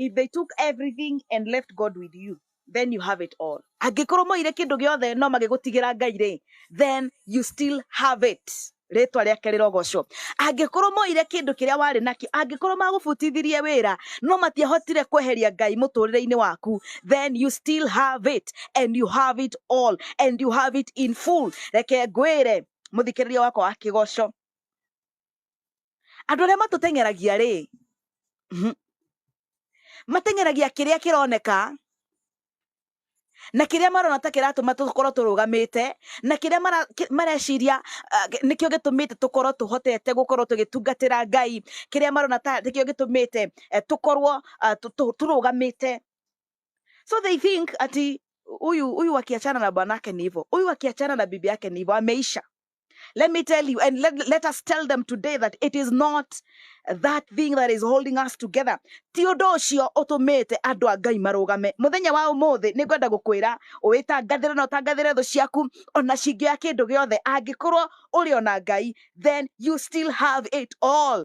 if they took everything and left God with you, then you have it all. Angĩkorwo moire kĩndũ gĩothe no magĩgũtigĩra Ngai rĩ, then you still have it. Rĩtwa rĩake rĩrogocwo. Angĩkorwo moire kĩndũ kĩrĩa warĩ nakĩo, angĩkorwo magũbutithirie wĩra no matiahotire kweheria Ngai mũtũrĩre-inĩ waku, then you still have it, and you have it all, and you have it in full. Reke ngwĩre mũthikĩrĩria wakwa wa kĩgoco, andũ arĩa matũteng'eragia rĩ, mateng'eragia kĩrĩa kĩroneka na kĩrĩa marona ta kĩratũma tũkorwo tũrũgamĩte, na kĩrĩa mareciria nĩkĩo gĩtũmĩte tũkorwo tũhotete gũkorwo tũgĩtungatĩra Ngai, kĩrĩa marona ta nĩkĩo gĩtũmĩte tũkorwo tũrũgamĩte. So they think ati huyu akiachana na bwanake ni hivyo, huyu akiachana na bibi yake ni hivyo, ameisha. Let me tell you, and let us tell them today that it is not that thing that is holding us together. Ti ũndũ ũcio ũtũmĩte andũ a Ngai marũgame. Mũthenya wa ũmũthĩ nĩ ngwenda gũkwĩra ũwĩtangathĩre na ũtangathĩre thũ ciaku ona cingĩoya kĩndũ gĩothe, angĩkorwo ũrĩ ona Ngai, then you still have it all.